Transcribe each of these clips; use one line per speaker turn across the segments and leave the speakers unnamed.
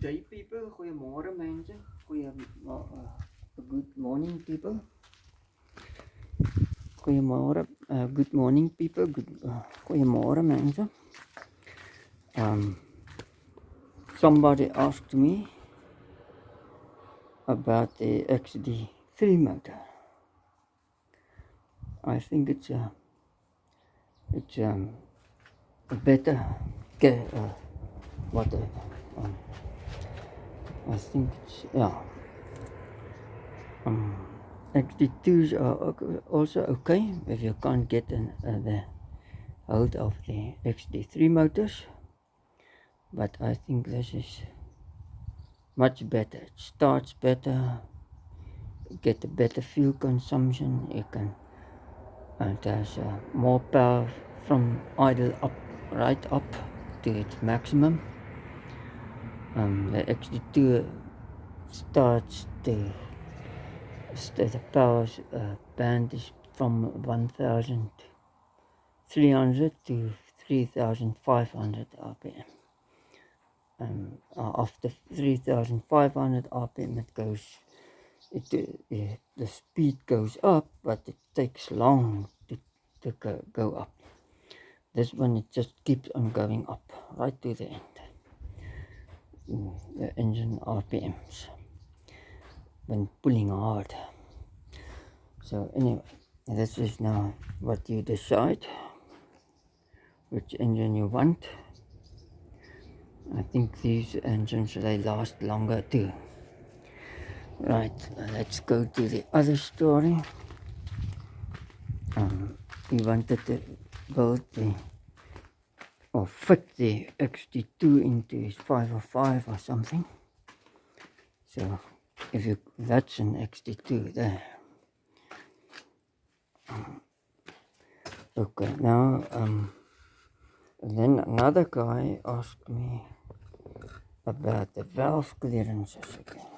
day people, goeiemôre mense, good morning people, goeiemôre, good morning people, goeiemôre mense. Somebody asked me about the XD3 motor. I think it's a better, whatever. I think it's, yeah. XD2s are also okay if you can't get the hold of the XD3 motors, but I think this is much better. It starts better, you get a better fuel consumption, you can, it has more power from idle up, right up to its maximum. The XD2 starts the power band is from 1,300 to 3,500 RPM. After 3,500 RPM it goes, the speed goes up, but it takes long to go up. This one it just keeps on going up right to the end. The engine RPMs when pulling hard. So anyway, this is now what you decide, which engine you want. I think these engines, they last longer too. Right, let's go to the other story. He wanted to build or fit the XD2 into his 505 or something. So that's an XD2 there. Okay, now then another guy asked me about the valve clearances again.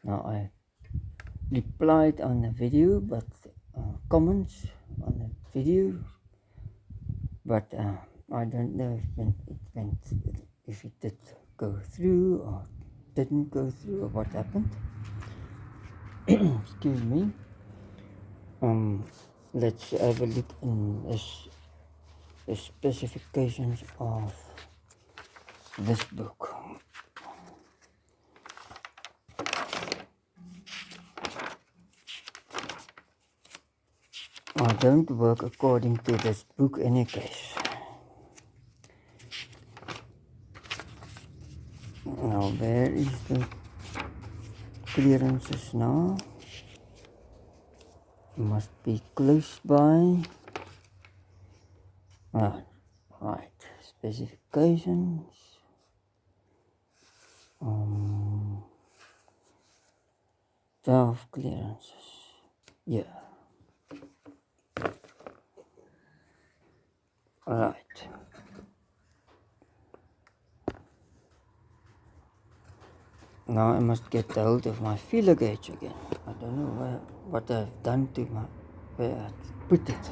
Now I replied on the video, but comments on the video, but I don't know if it did go through or didn't go through or what happened. Excuse me. Let's have a look in the specifications of this book. I don't work according to this book in any case. Now where is the clearances now? Must be close by. Right. Specifications. Valve clearances. Yeah. Right. Now I must get hold of my feeler gauge again. I don't know what I've done to where I put it.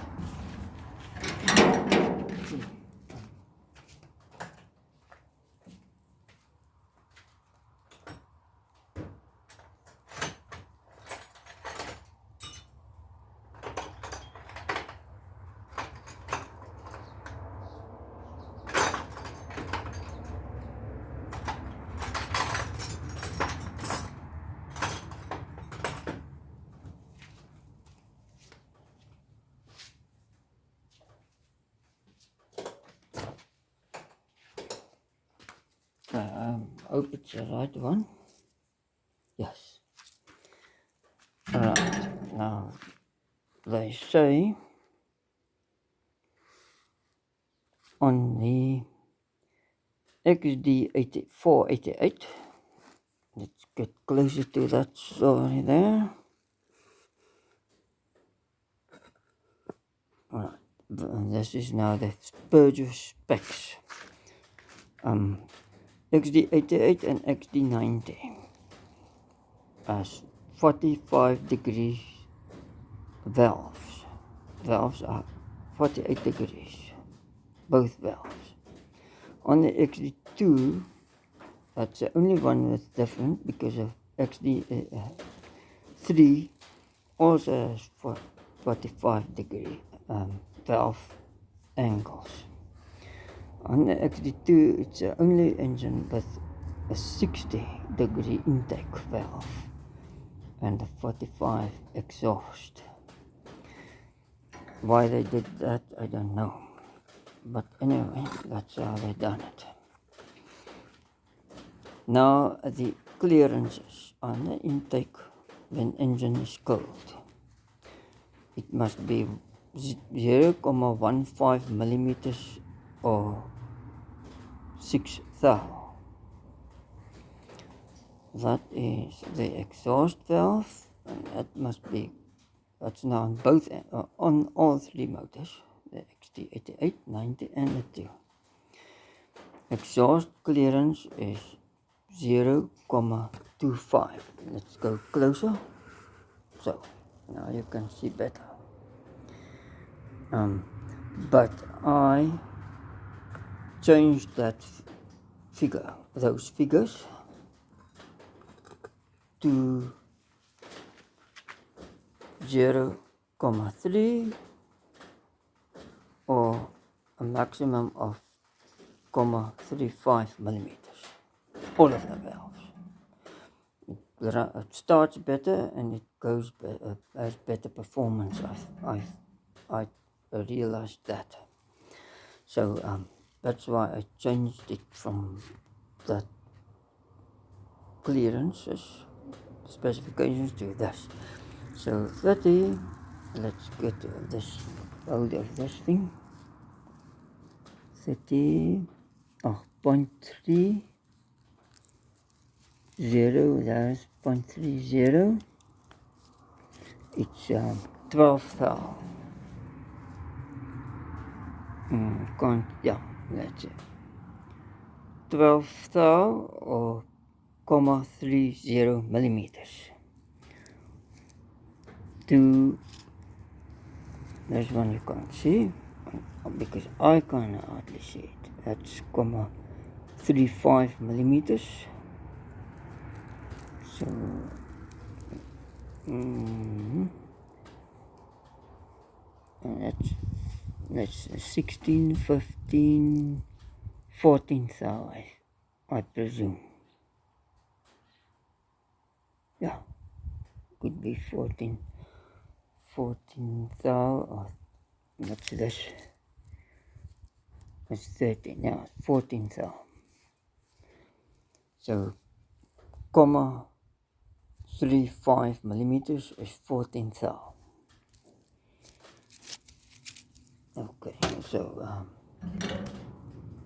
I hope it's the right one. Yes. Alright, now they say on the XD488, let's get closer to that story there. Alright, this is now the Peugeot specs. XD88 and XD90 as 45 degrees valves. Valves are 48 degrees, both valves. On the XD2, That's the only one that's different because of XD3 also has 45-degree valve angles. On the XD2, it's the only engine with a 60-degree intake valve and a 45 exhaust. Why they did that, I don't know. But anyway, that's how they done it. Now the clearances on the intake when engine is cold. It must be 0.15 millimeters or 6 thou. That is the exhaust valve, and that must be, that's now on both, on all three motors, the XD88, 90 and the 2. Exhaust clearance is 0.25. Let's go closer. So now you can see better. But I changed that figure, those figures, to 0.3 or a maximum of 0.35 millimeters. All of the valves. It starts better and it goes has better performance. I realized that. So that's why I changed it from that clearances specifications to this. So 30. Let's get this out of this thing. 30.3. 0, that's 0.30. It's 12 thou. Let's see. 12 thou or 0.30 millimeters. To this one you can't see because I can hardly see it. That's 0.35 millimeters. So and that's 16, 15, 14 thou, I presume. Yeah, could be 14 thou, or what's this? It's 13, yeah, 14 thou. So 0.35 millimeters is 14 thou. Okay, so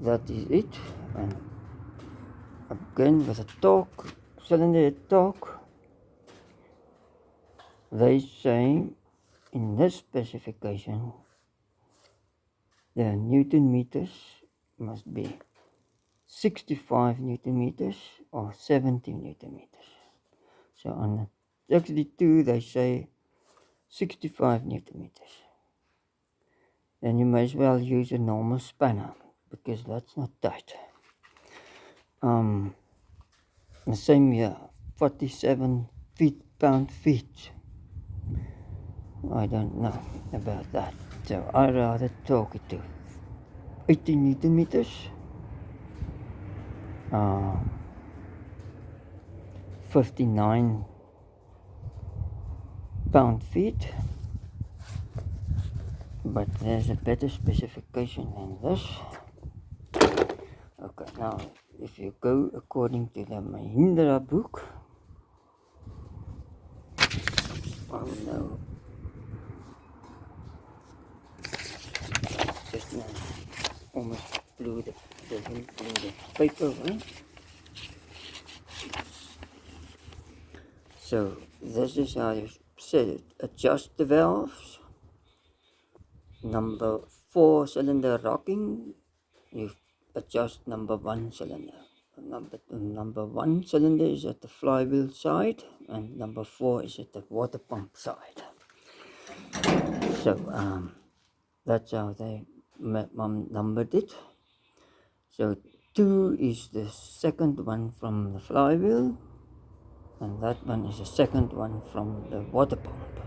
that is it. And again with a torque, cylinder torque, they say in this specification the Newton meters must be 65 Newton meters or 70 Newton meters. So on the XD2 they say 65 Newton meters. Then you may as well use a normal spanner because that's not tight. The same here, 47 pound-feet. I don't know about that. So I rather torque it to 80 Newton meters. 59 pound-feet. But there's a better specification than this. Okay, now if you go according to the Mahindra book, oh no, just now almost blew the paper away. So this is how you set it. Adjust the valves. Number 4 cylinder rocking, you adjust number 1 cylinder. Number 1 cylinder is at the flywheel side and number 4 is at the water pump side. So that's how they numbered it. So 2 is the second one from the flywheel, and that one is the second one from the water pump.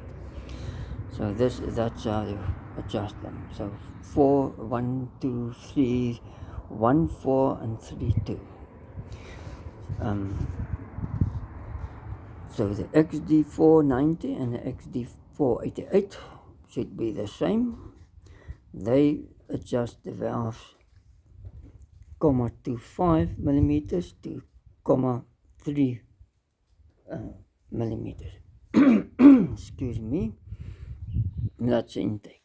So that's how you adjust them. So 4, 1, 2, 3, 1, 4, and 3, 2. So the XD490 and the XD488 should be the same. They adjust the valves 0.25 millimeters to 0.3 millimeters. Excuse me. That's the intake.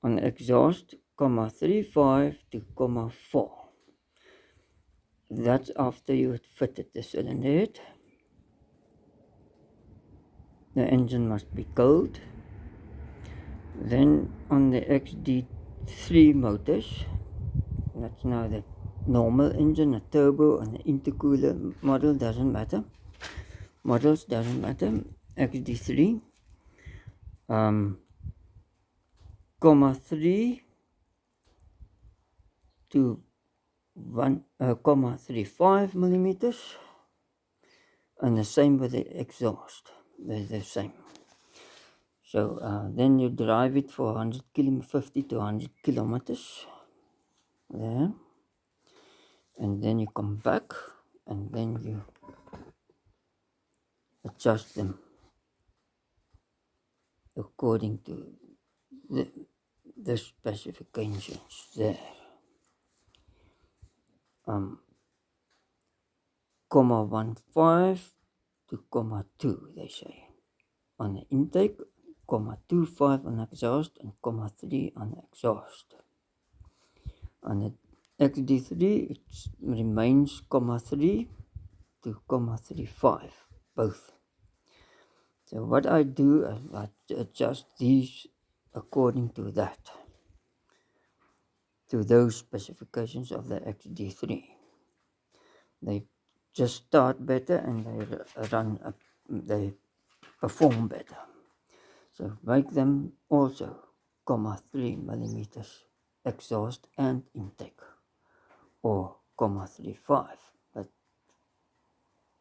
On the exhaust, 0.35 to 0.4. That's after you had fitted the cylinder head. The engine must be cold. Then on the XD3 motors, that's now the normal engine, a turbo and an intercooler model, doesn't matter. Models doesn't matter. XD3, 0.3 to 1.35 millimeters, and the same with the exhaust. They're the same. So then you drive it for 50 to 100 kilometers there, and then you come back and then you adjust them according to the specifications there. 0.15 to 0.2 they say on the intake, 0.25 on the exhaust, and 0.3 on the exhaust. On the XD3 it remains 0.3 to 0.35 both. So what I do is I adjust these according to that, to those specifications of the XD3. They just start better and they perform better. So make them also 0.3 millimeters exhaust and intake, or 0.35, but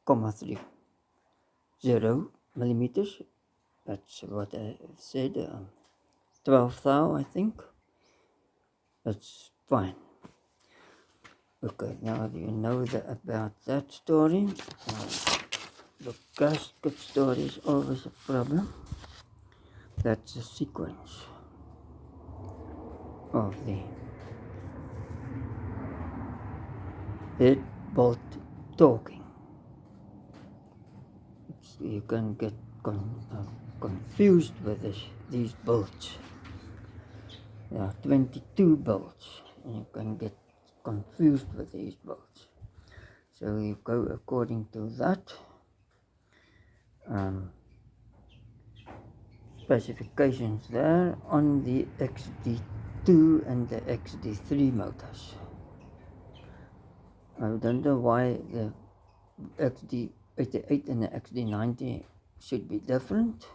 0.30 millimeters. That's what I said. 12 thou, I think. That's fine. Okay, now you know about that story. The gasket story is always a problem. That's the sequence of the head bolt torquing. You can get confused with these bolts. There are 22 bolts, and you can get confused with these bolts. So you go according to that specifications there on the XD2 and the XD3 motors. I don't know why the XD88 and the XD90 should be different,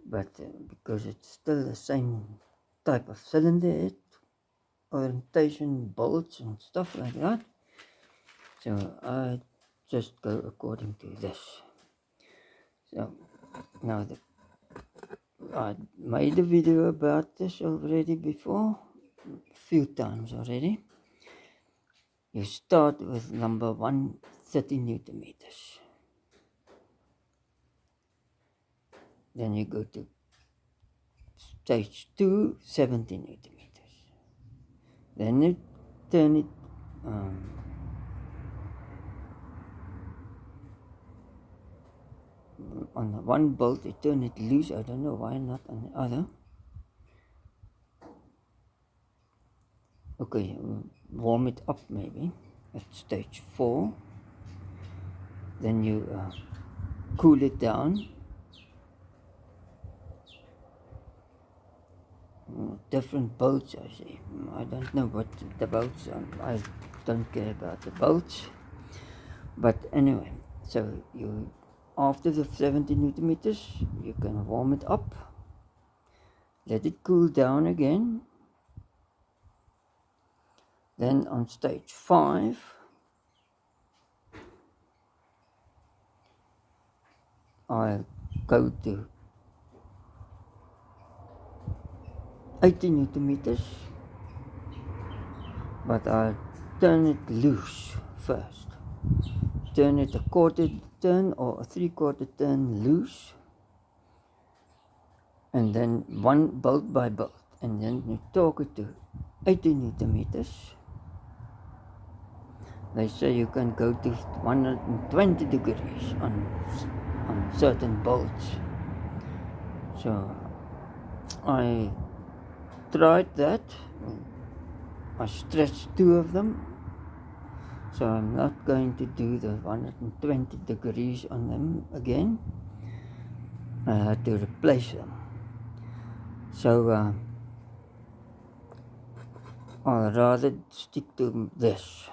but because it's still the same type of cylinder head, orientation, bolts and stuff like that. So I just go according to this. So now I made a video about this already before, a few times already. You start with number 1, 30 Newton meters. Then you go to stage 2, 70 Newton meters. Then you turn it on the one bolt, you turn it loose. I don't know why not on the other. Okay, warm it up maybe at stage 4. Then you cool it down. Different bolts, I see. I don't know what the bolts are. I don't care about the bolts. But anyway, so you, after the 70 Newton meters, you can warm it up, let it cool down again. Then on stage 5, I go to 80 Newton meters, but I turn it loose first. Turn it a quarter turn or a 3/4 turn loose, and then one bolt by bolt, and then you torque it to 80 Newton meters. They say you can go to 120 degrees on certain bolts. So I tried that. I stretched 2 of them. So I'm not going to do the 120 degrees on them again. I had to replace them. So I'd rather stick to this.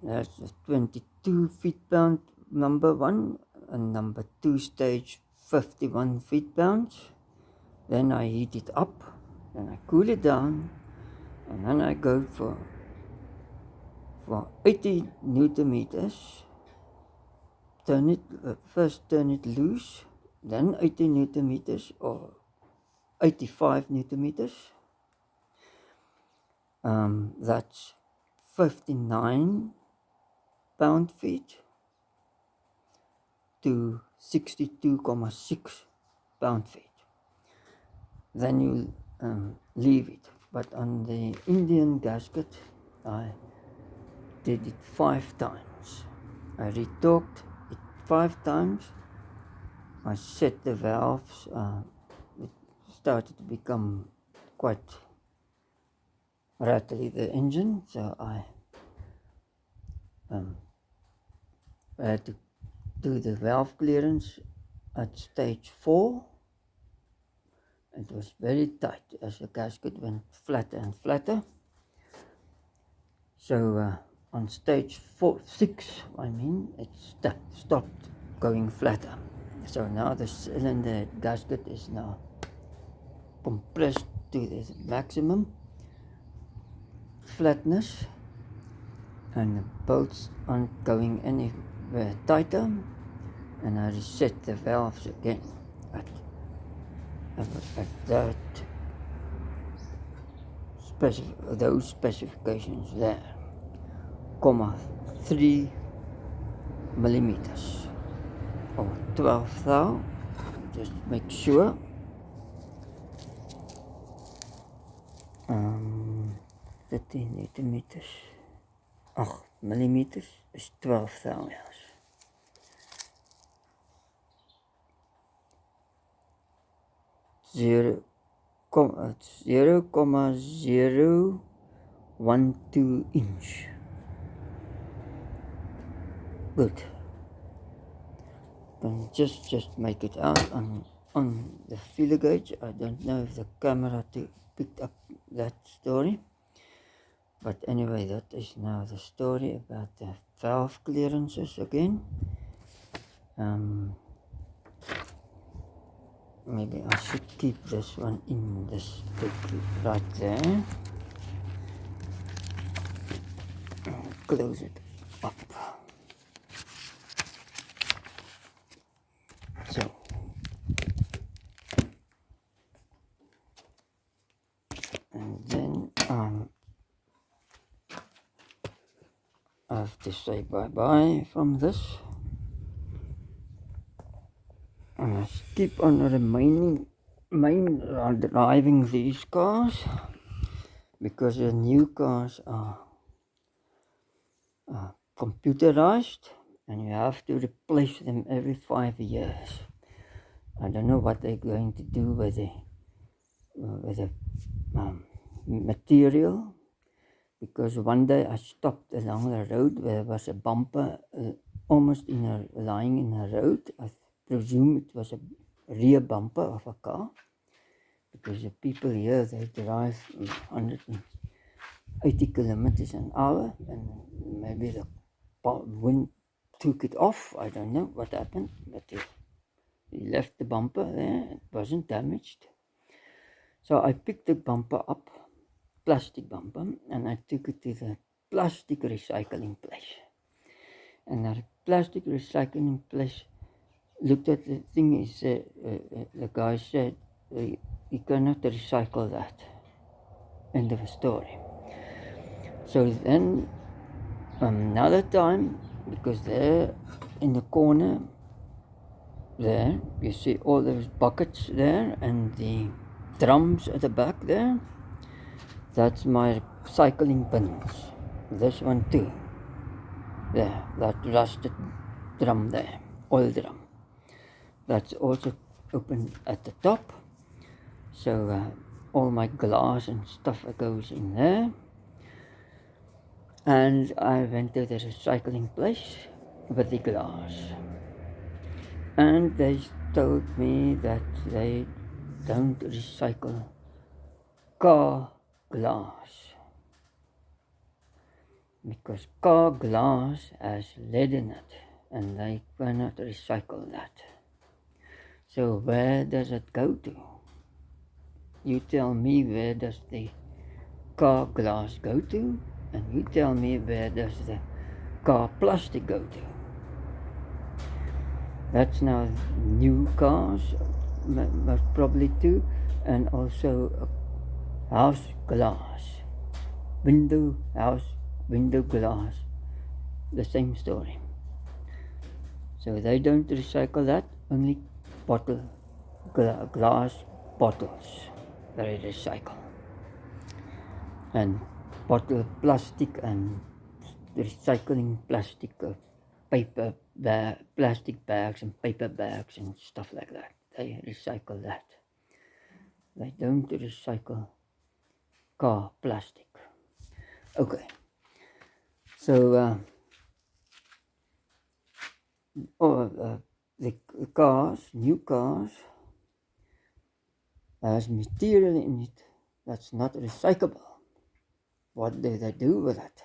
That's the 22 feet-pound number 1, and number 2 stage 51 feet-pounds. Then I heat it up, then I cool it down, and then I go for 80 Newton meters. First turn it loose, then 80 Newton meters or 85 Newton meters. That's 59 pound-feet to 62.6 pound-feet. Then you leave it. But on the Indian gasket, I did it 5 times. I retorqued it 5 times. I set the valves. It started to become quite rattly, the engine, so I had to do the valve clearance at stage 4. It was very tight as the gasket went flatter and flatter. So on stage 6, it stopped going flatter. So now the cylinder gasket is now compressed to the maximum flatness, and the bolts aren't going anywhere tighter, and I reset the valves again at that those specifications there, 3 millimeters or 12 thou, just make sure. 13 Newton meters, 8 millimeters is 12 thou, yes. Zero 0.012 inch. Good. Then just make it out on the feeler gauge. I don't know if the camera picked up that story, but anyway, that is now the story about the valve clearances again. Maybe I should keep this one in this book right there. Close it up. So and then I have to say bye-bye from this. And I keep on driving these cars because the new cars are computerized, and you have to replace them every 5 years. I don't know what they're going to do with the material, because one day I stopped along the road where there was a bumper almost lying in a road. I presume it was a rear bumper of a car, because the people here, they drive 180 kilometers an hour, and maybe the wind took it off. I don't know what happened, but he left the bumper there. It wasn't damaged. So I picked the bumper up, plastic bumper, and I took it to the plastic recycling place. And the plastic recycling place looked at the thing. He said, the guy said, you cannot recycle that. End of the story. So then another time, because there in the corner there, you see all those buckets there and the drums at the back there. That's my cycling bins. This one too. There, that rusted drum there, oil drum. That's also open at the top. So all my glass and stuff goes in there. And I went to the recycling place with the glass. And they told me that they don't recycle car glass. Because car glass has lead in it and they cannot recycle that. So where does it go to? You tell me, where does the car glass go to? And you tell me, where does the car plastic go to? That's now new cars, most probably too, and also house glass, house window glass, the same story. So they don't recycle that, only glass bottles they recycle. And bottle plastic and recycling plastic, paper plastic bags and paper bags and stuff like that. They recycle that. They don't recycle car plastic. Okay. So the cars, new cars, has material in it that's not recyclable. What do they do with it?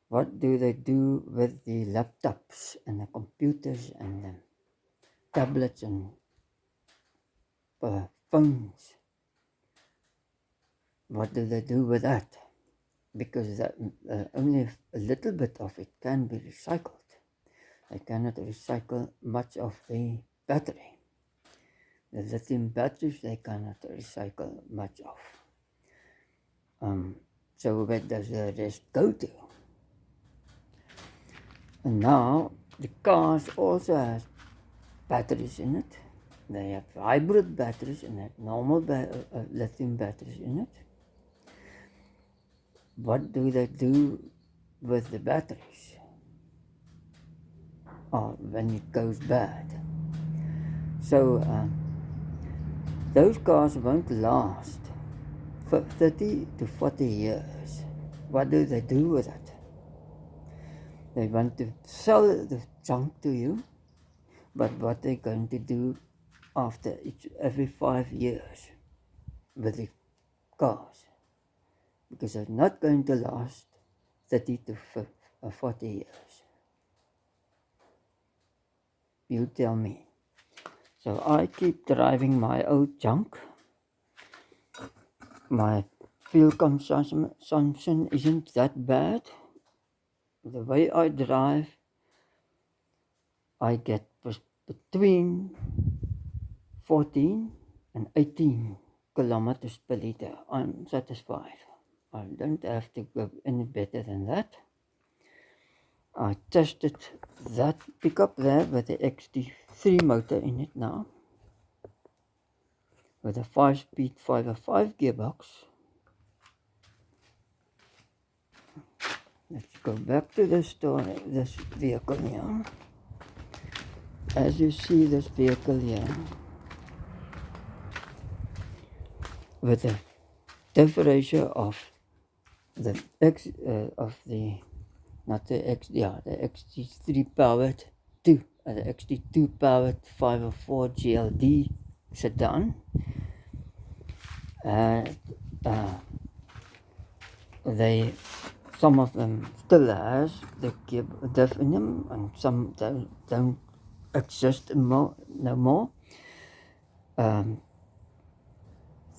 What do they do with the laptops and the computers and the tablets and phones? What do they do with that? Because that, only a little bit of it can be recycled. They cannot recycle much of the battery. The lithium batteries they cannot recycle much of. So where does the rest go to? And now the cars also have batteries in it. They have hybrid batteries and have normal lithium batteries in it. What do they do with the batteries? Or when it goes bad? So those cars won't last for 30 to 40 years. What do they do with it? They want to sell the junk to you, but what they're going to do after every 5 years with the cars, because they're not going to last 30 to 40 years. You tell me. So I keep driving my old junk. My fuel consumption isn't that bad. The way I drive, I get between 14 and 18 kilometers per liter. I'm satisfied. I don't have to go any better than that. I tested that pickup there with the XD3 motor in it now, with a 5-speed 505 gearbox. Let's go back to the story, this vehicle here. As you see this vehicle here, with the temperature of the XD3 powered 2, the XD2 powered 504 GLD sedan. Some of them still has the diff in them, and some don't exist no more.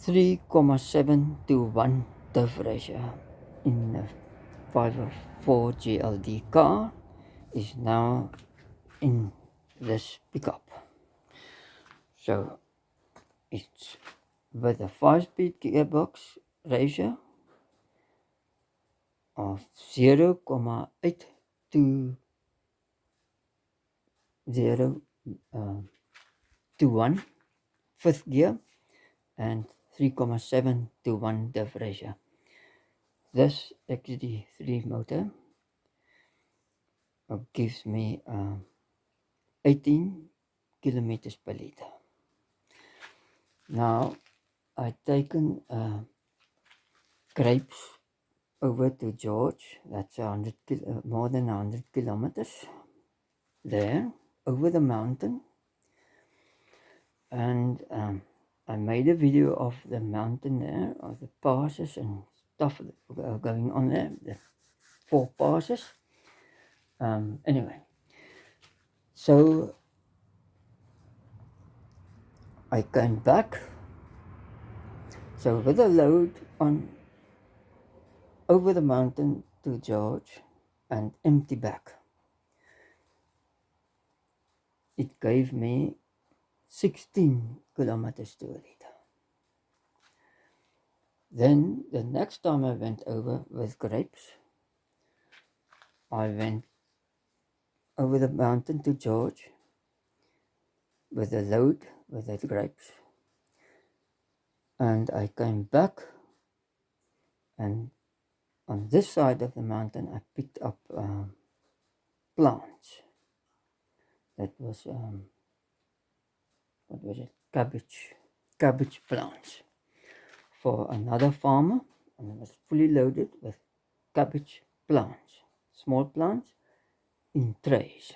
3,7 to 1 diff ratio in the 504 GLD car is now in this pickup. So it's with a 5-speed gearbox ratio of 0,8 to 0 to 1 fifth gear and 3,7 to 1 diff ratio. This XD3 motor gives me 18 kilometers per liter. Now I've taken grapes over to George. That's more than 100 kilometers there over the mountain, and I made a video of the mountain there, of the passes and stuff going on there, the 4 passes. Anyway, so I came back. So with a load on over the mountain to George and empty back, it gave me 16 kilometers to a liter. Then the next time I went over with grapes, I went over the mountain to George with a load with the grapes, and I came back, and on this side of the mountain I picked up plants. That was what was it? Cabbage plants for another farmer, and it was fully loaded with cabbage plants, small plants in trays.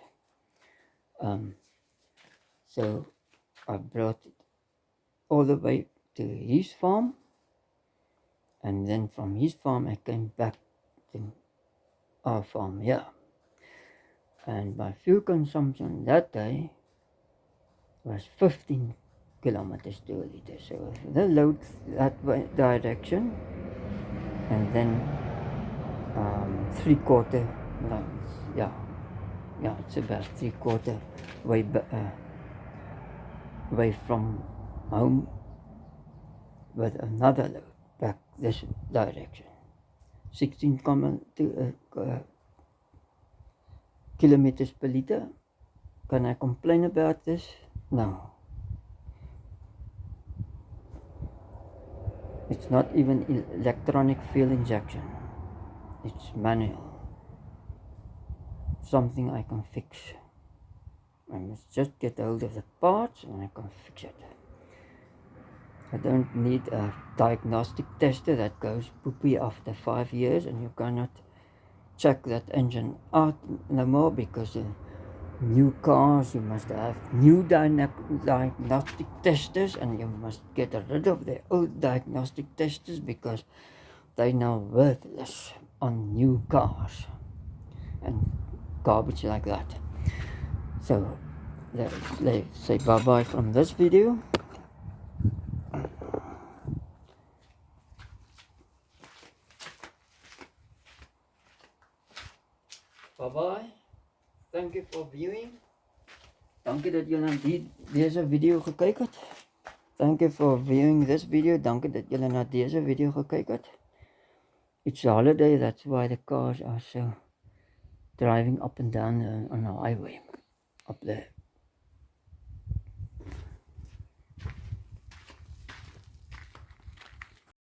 So I brought it all the way to his farm, and then from his farm I came back to our farm here. And my fuel consumption that day was 15 kilometers to a liter. So the load that way direction, and then 3/4, yeah, it's about 3/4 way from home with another load back this direction. 16 kilometers per liter. Can I complain about this? No. It's not even electronic fuel injection. It's manual. Something I can fix. I must just get hold of the parts and I can fix it. I don't need a diagnostic tester that goes poopy after 5 years, and you cannot check that engine out no more, because in new cars you must have new diagnostic testers, and you must get rid of the old diagnostic testers because they're now worthless on new cars and garbage like that. So let's say bye bye from this video. Bye bye. Thank you for viewing. Dankie dat julle na deze video gekyk het. Thank you for viewing this video. Dankie dat julle na deze video gekyk het. It's a holiday, that's why the cars are so driving up and down on the highway up there.